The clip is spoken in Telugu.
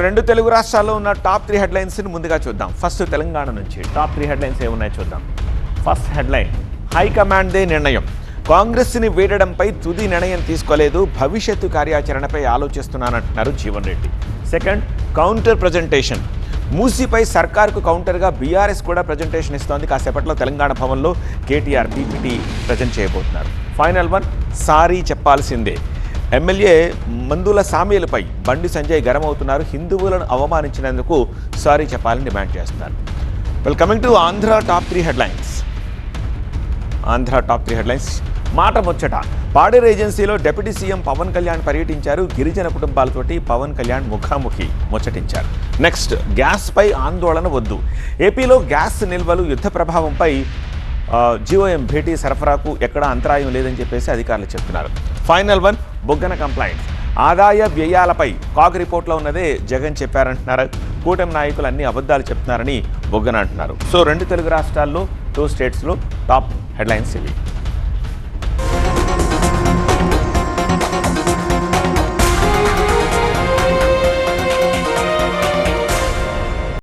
రెండు తెలుగు రాష్ట్రాల్లో ఉన్న టాప్ 3 హెడ్లైన్స్ని ముందుగా చూద్దాం. ఫస్ట్ తెలంగాణ నుంచి టాప్ 3 హెడ్లైన్స్ ఏమున్నాయో చూద్దాం. ఫస్ట్ హెడ్లైన్, హైకమాండ్దే నిర్ణయం. కాంగ్రెస్ని వీడడంపై తుది నిర్ణయం తీసుకోలేదు, భవిష్యత్తు కార్యాచరణపై ఆలోచిస్తున్నానంటున్నారు Jeevan Reddy. Second, counter presentation. మూసీపై సర్కార్కు కౌంటర్గా బీఆర్ఎస్ కూడా ప్రజెంటేషన్ ఇస్తోంది. కాసేపట్లో తెలంగాణ భవన్లో కేటీఆర్ పీపీటీ ప్రజెంట్ చేయబోతున్నారు. ఫైనల్ వన్, సారీ చెప్పాల్సిందే. ఎమ్మెల్యే మందుల సామీలపై బండి సంజయ్ గరం అవుతున్నారు. హిందువులను అవమానించినందుకు సారీ చెప్పాలని డిమాండ్ చేస్తున్నారు. Coming to Andhra top 3 headlines. Andhra top 3 headlines. మాట ముచ్చట. పాడేరు ఏజెన్సీలో డిప్యూటీ సీఎం పవన్ కళ్యాణ్ పర్యటించారు. గిరిజన కుటుంబాలతోటి పవన్ కళ్యాణ్ ముఖాముఖి ముచ్చటించారు. నెక్స్ట్, గ్యాస్పై ఆందోళన వద్దు. ఏపీలో గ్యాస్ నిల్వలు యుద్ధ ప్రభావంపై జీఓఎం భేటీ సరఫరాకు ఎక్కడా అంతరాయం లేదని చెప్పేసి అధికారులు చెప్తున్నారు. Final one, Buggana complaint. ఆదాయ వ్యయాలపై కాగ్ రిపోర్ట్లో ఉన్నదే జగన్ చెప్పారంటున్నారు. కూటమి నాయకులు అన్ని అబద్ధాలు చెప్తున్నారని బొగ్గన అంటున్నారు. సో 2 తెలుగు రాష్ట్రాల్లో 2 స్టేట్స్లో టాప్ హెడ్లైన్స్ ఇవి.